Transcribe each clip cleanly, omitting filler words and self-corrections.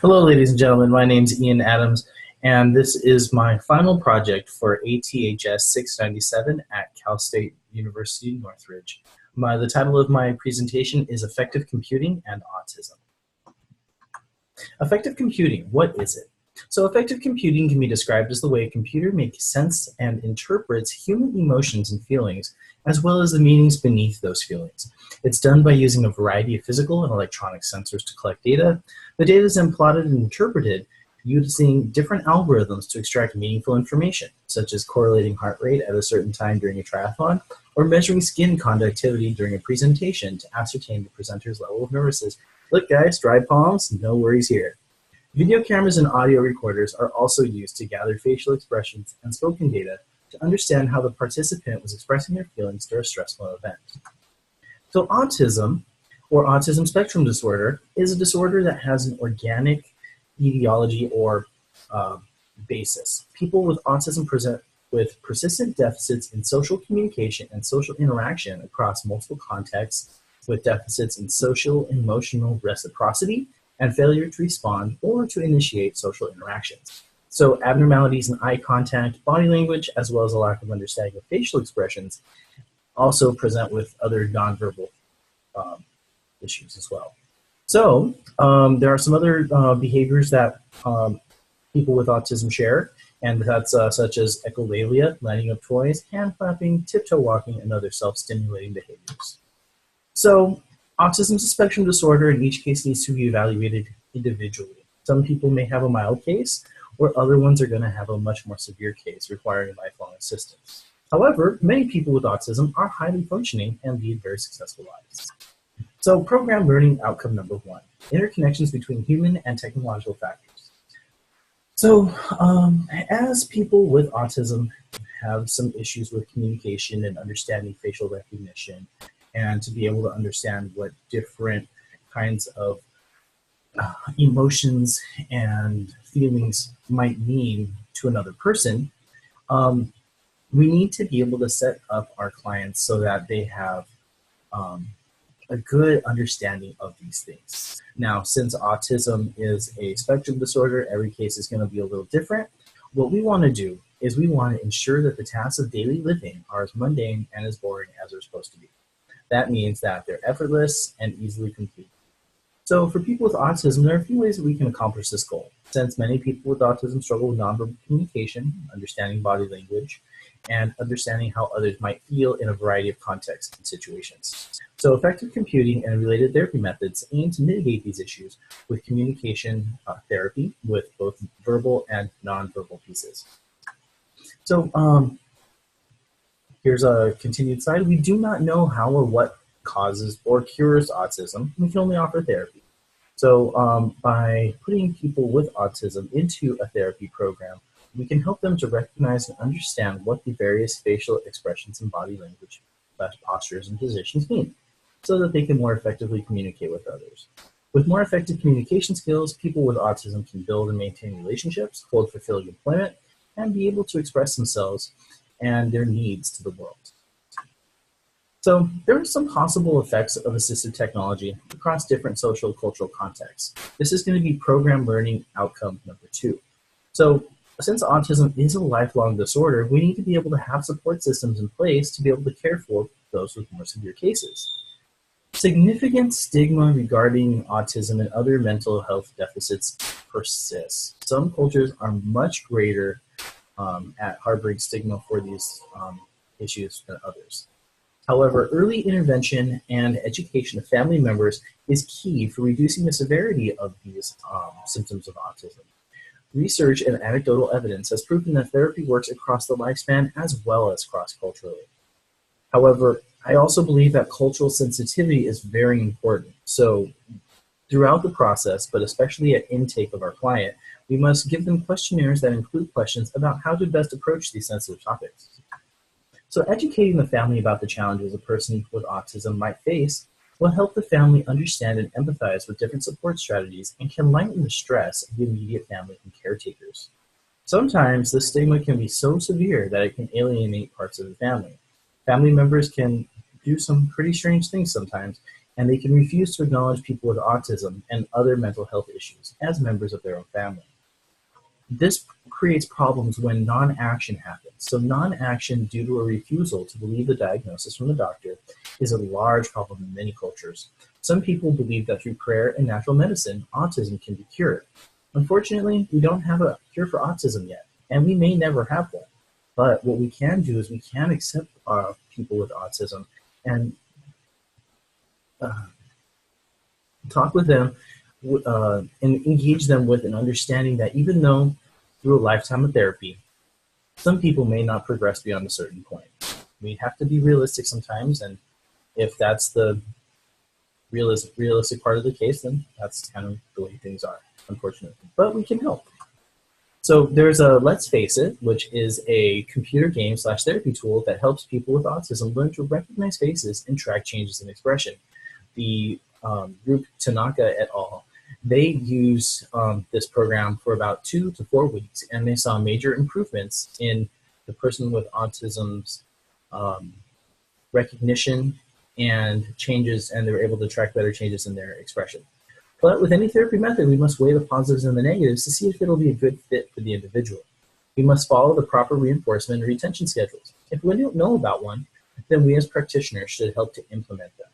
Hello, ladies and gentlemen. My name's Ian Adams, and this is my final project for ATHS 697 at Cal State University, Northridge. The title of my presentation is Affective Computing and Autism. Affective computing, what is it? So affective computing can be described as the way a computer makes sense and interprets human emotions and feelings, as well as the meanings beneath those feelings. It's done by using a variety of physical and electronic sensors to collect data. The data is then plotted and interpreted using different algorithms to extract meaningful information, such as correlating heart rate at a certain time during a triathlon, or measuring skin conductivity during a presentation to ascertain the presenter's level of nervousness. Look guys, dry palms, no worries here. Video cameras and audio recorders are also used to gather facial expressions and spoken data to understand how the participant was expressing their feelings during a stressful event. So autism, or autism spectrum disorder, is a disorder that has an organic etiology or basis. People with autism present with persistent deficits in social communication and social interaction across multiple contexts, with deficits in social and emotional reciprocity, and failure to respond or to initiate social interactions. So abnormalities in eye contact, body language, as well as a lack of understanding of facial expressions also present with other nonverbal issues as well. So there are some other behaviors that people with autism share, and that's such as echolalia, lining up toys, hand clapping, tiptoe walking, and other self-stimulating behaviors. So autism is a spectrum disorder, and each case needs to be evaluated individually. Some people may have a mild case, or other ones are going to have a much more severe case requiring lifelong assistance. However, many people with autism are highly functioning and lead very successful lives. So program learning outcome number 1, interconnections between human and technological factors. So as people with autism have some issues with communication and understanding facial recognition, and to be able to understand what different kinds of emotions and feelings might mean to another person, we need to be able to set up our clients so that they have a good understanding of these things. Now, since autism is a spectrum disorder, every case is going to be a little different. What we want to do is we want to ensure that the tasks of daily living are as mundane and as boring as they're supposed to be. That means that they're effortless and easily complete. So for people with autism, there are a few ways that we can accomplish this goal. Since many people with autism struggle with nonverbal communication, understanding body language, and understanding how others might feel in a variety of contexts and situations. So effective computing and related therapy methods aim to mitigate these issues with communication therapy with both verbal and nonverbal pieces. So here's a continued slide. We do not know how or what causes or cures autism. We can only offer therapy. So by putting people with autism into a therapy program, we can help them to recognize and understand what the various facial expressions and body language, postures, and positions mean, so that they can more effectively communicate with others. With more effective communication skills, people with autism can build and maintain relationships, hold fulfilling employment, and be able to express themselves and their needs to the world. So there are some possible effects of assistive technology across different social cultural contexts. This is going to be program learning outcome number 2. So since autism is a lifelong disorder, we need to be able to have support systems in place to be able to care for those with more severe cases. Significant stigma regarding autism and other mental health deficits persists. Some cultures are much greater at harboring stigma for these issues than others. However, early intervention and education of family members is key for reducing the severity of these symptoms of autism. Research and anecdotal evidence has proven that therapy works across the lifespan as well as cross-culturally. However, I also believe that cultural sensitivity is very important. So throughout the process, but especially at intake of our client, we must give them questionnaires that include questions about how to best approach these sensitive topics. So educating the family about the challenges a person with autism might face will help the family understand and empathize with different support strategies and can lighten the stress of the immediate family and caretakers. Sometimes the stigma can be so severe that it can alienate parts of the family. Family members can do some pretty strange things sometimes, and they can refuse to acknowledge people with autism and other mental health issues as members of their own family. This creates problems when non-action happens. So non-action due to a refusal to believe the diagnosis from the doctor is a large problem in many cultures. Some people believe that through prayer and natural medicine, autism can be cured. Unfortunately, we don't have a cure for autism yet, and we may never have one. But what we can do is we can accept people with autism and talk with them and engage them with an understanding that even though through a lifetime of therapy, some people may not progress beyond a certain point. We have to be realistic sometimes, and if that's the realistic part of the case, then that's kind of the way things are, unfortunately. But we can help. So there's a Let's Face It, which is a computer game / therapy tool that helps people with autism learn to recognize faces and track changes in expression. The group Tanaka et al., they used this program for about 2 to 4 weeks, and they saw major improvements in the person with autism's recognition and changes, and they were able to track better changes in their expression. But with any therapy method, we must weigh the positives and the negatives to see if it'll be a good fit for the individual. We must follow the proper reinforcement and retention schedules. If we don't know about one, then we as practitioners should help to implement them.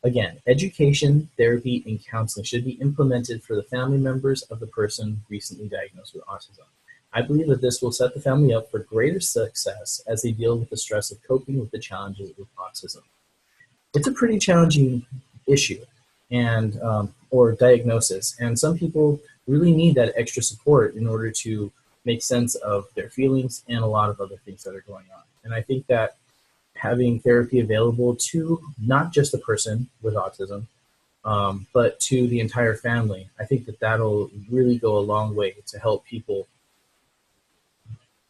Again, education, therapy, and counseling should be implemented for the family members of the person recently diagnosed with autism. I believe that this will set the family up for greater success as they deal with the stress of coping with the challenges with autism. It's a pretty challenging issue and or diagnosis, and some people really need that extra support in order to make sense of their feelings and a lot of other things that are going on. And I think that having therapy available to not just the person with autism, but to the entire family, I think that that'll really go a long way to help people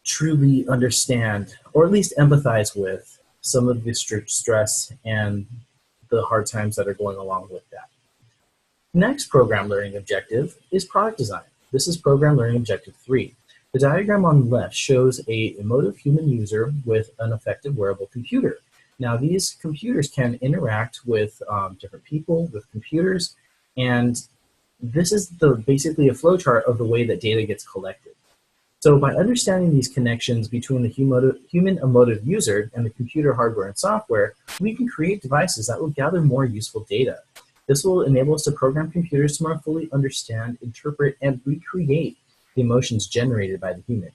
truly understand, or at least empathize with, some of the stress and the hard times that are going along with that. Next program learning objective is product design. This is program learning objective 3. The diagram on the left shows an emotive human user with an affective wearable computer. Now, these computers can interact with different people, with computers, and this is basically a flowchart of the way that data gets collected. So by understanding these connections between the human emotive user and the computer hardware and software, we can create devices that will gather more useful data. This will enable us to program computers to more fully understand, interpret, and recreate the emotions generated by the human.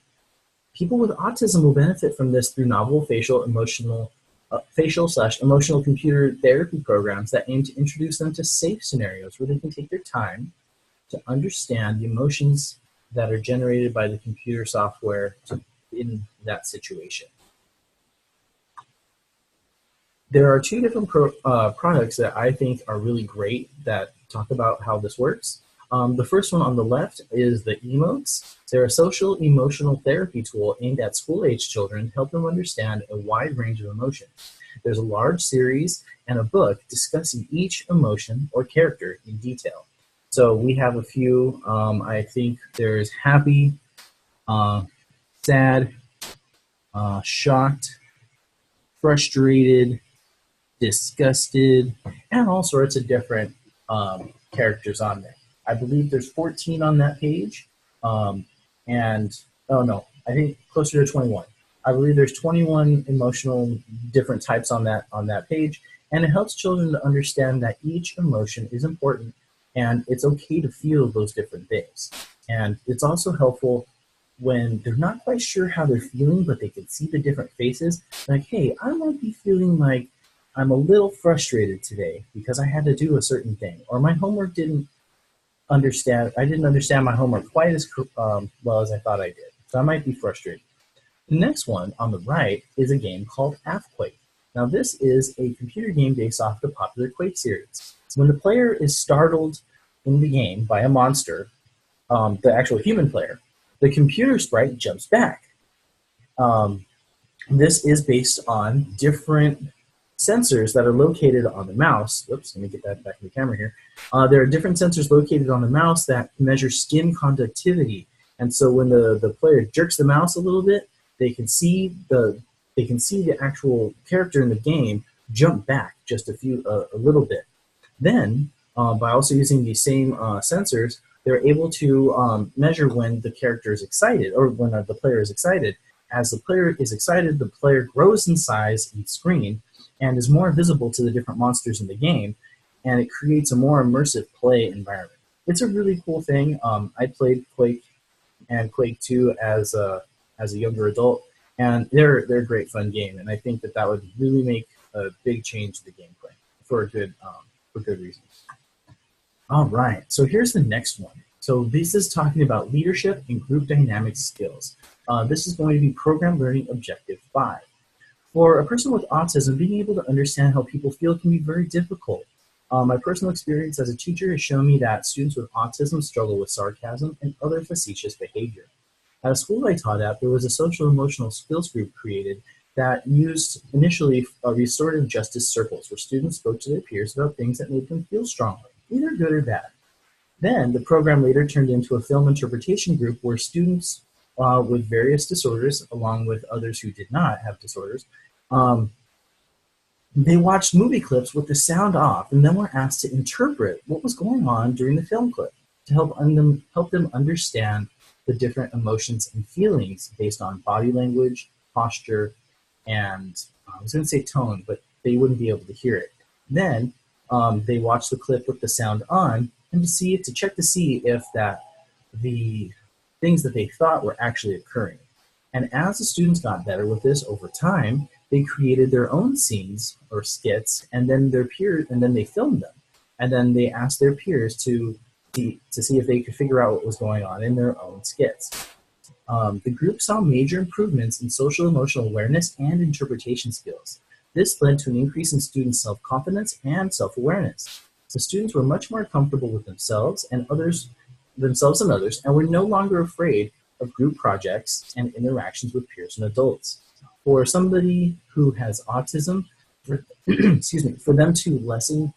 People with autism will benefit from this through novel facial/emotional computer therapy programs that aim to introduce them to safe scenarios where they can take their time to understand the emotions that are generated by the computer software in that situation. There are 2 different products that I think are really great that talk about how this works. The first one on the left is the emotes. They're a social emotional therapy tool aimed at school-age children to help them understand a wide range of emotions. There's a large series and a book discussing each emotion or character in detail. So we have a few. I think there's happy, sad, shocked, frustrated, disgusted, and all sorts of different characters on there. I believe there's 14 on that page, and oh no, I think closer to 21. I believe there's 21 emotional different types on that page, and it helps children to understand that each emotion is important, and it's okay to feel those different things. And it's also helpful when they're not quite sure how they're feeling, but they can see the different faces. Like, hey, I might be feeling like I'm a little frustrated today because I had to do a certain thing, or my homework didn't understand my homework quite as well as I thought I did. So I might be frustrated. The next one on the right is a game called Affective. Now this is a computer game based off the popular Quake series. When the player is startled in the game by a monster, the actual human player, the computer sprite jumps back. This is based on different sensors that are located on the mouse. Oops, let me get that back in the camera here. There are different sensors located on the mouse that measure skin conductivity. And so when the player jerks the mouse a little bit, they can see the actual character in the game jump back just a little bit. Then, by also using these same sensors, they're able to measure when the character is excited or when the player is excited. As the player is excited, the player grows in size and screen and is more visible to the different monsters in the game, and it creates a more immersive play environment. It's a really cool thing. I played Quake and Quake 2 as a younger adult, and they're a great fun game, and I think that that would really make a big change to the gameplay for good reasons. All right, so here's the next one. So this is talking about leadership and group dynamic skills. This is going to be program learning objective 5. For a person with autism, being able to understand how people feel can be very difficult. My personal experience as a teacher has shown me that students with autism struggle with sarcasm and other facetious behavior. At a school I taught at, there was a social emotional skills group created that used initially restorative justice circles, where students spoke to their peers about things that made them feel strongly, either good or bad. Then the program later turned into a film interpretation group where students with various disorders, along with others who did not have disorders, they watched movie clips with the sound off and then were asked to interpret what was going on during the film clip to help them understand the different emotions and feelings based on body language, posture, and I was going to say tone, but they wouldn't be able to hear it. Then they watched the clip with the sound on and to check to see if the things that they thought were actually occurring. And as the students got better with this over time, they created their own scenes or skits, and then they filmed them. And then they asked their peers to see if they could figure out what was going on in their own skits. The group saw major improvements in social emotional awareness and interpretation skills. This led to an increase in students' self-confidence and self-awareness. The students were much more comfortable with themselves and others, and were no longer afraid of group projects and interactions with peers and adults. For somebody who has autism, for them to lessen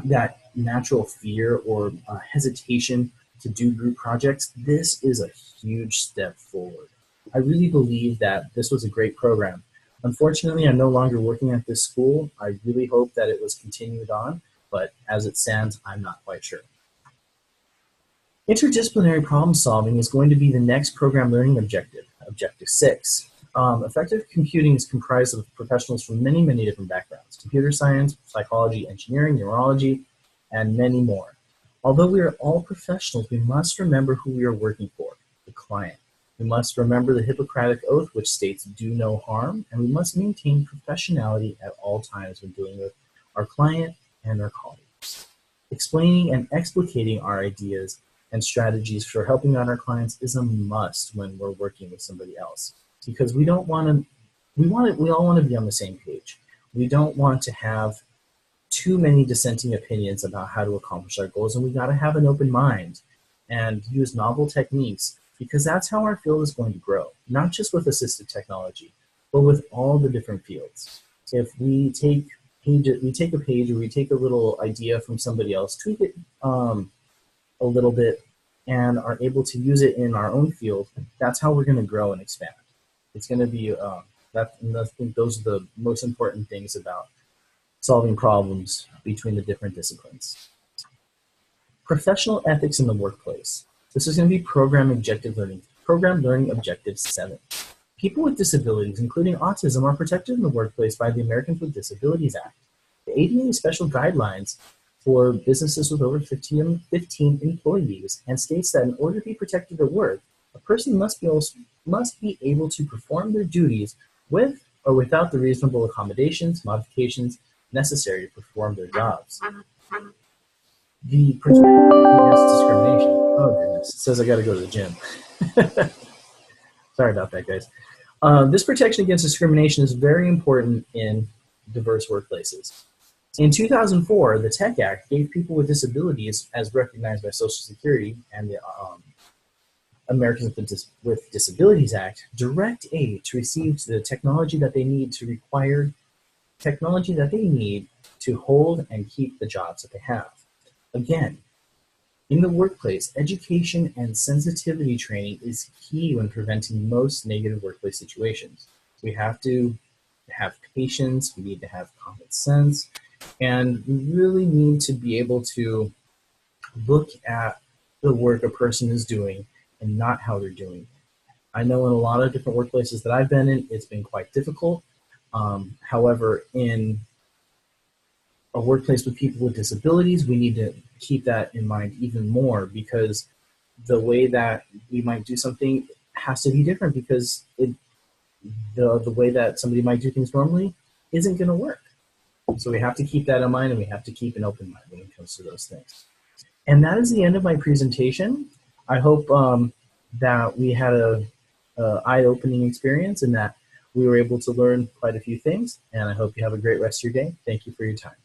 that natural fear or hesitation to do group projects, this is a huge step forward. I really believe that this was a great program. Unfortunately, I'm no longer working at this school. I really hope that it was continued on, but as it stands, I'm not quite sure. Interdisciplinary problem solving is going to be the next program learning objective, objective 6. Effective computing is comprised of professionals from many, many different backgrounds: computer science, psychology, engineering, neurology, and many more. Although we are all professionals, we must remember who we are working for, the client. We must remember the Hippocratic Oath, which states do no harm, and we must maintain professionality at all times when dealing with our client and our colleagues. Explaining and explicating our ideas and strategies for helping out our clients is a must when we're working with somebody else, because we all want to be on the same page. We don't want to have too many dissenting opinions about how to accomplish our goals, and we got to have an open mind and use novel techniques, because that's how our field is going to grow, not just with assistive technology, but with all the different fields. If we take a page or we take a little idea from somebody else, tweak it a little bit, and are able to use it in our own field, that's how we're going to grow and expand. It's going to be, I think those are the most important things about solving problems between the different disciplines. Professional ethics in the workplace. This is going to be program learning objective 7. People with disabilities, including autism, are protected in the workplace by the Americans with Disabilities Act. The ADA special guidelines for businesses with over 15 employees and states that in order to be protected at work, a person must be able to perform their duties with or without the reasonable accommodations, modifications necessary to perform their jobs. The protection against discrimination. Oh goodness, it says I gotta go to the gym. Sorry about that, guys. This protection against discrimination is very important in diverse workplaces. In 2004, the Tech Act gave people with disabilities, as recognized by Social Security and the Americans with Disabilities Act, direct aid to receive the technology that they need to hold and keep the jobs that they have. Again, in the workplace, education and sensitivity training is key when preventing most negative workplace situations. We have to have patience, we need to have common sense, And we really need to be able to look at the work a person is doing and not how they're doing it. I know in a lot of different workplaces that I've been in, it's been quite difficult. However, in a workplace with people with disabilities, we need to keep that in mind even more, because the way that we might do something has to be different, because the way that somebody might do things normally isn't going to work. So we have to keep that in mind, and we have to keep an open mind when it comes to those things. And that is the end of my presentation. I hope that we had a eye-opening experience and that we were able to learn quite a few things. And I hope you have a great rest of your day. Thank you for your time.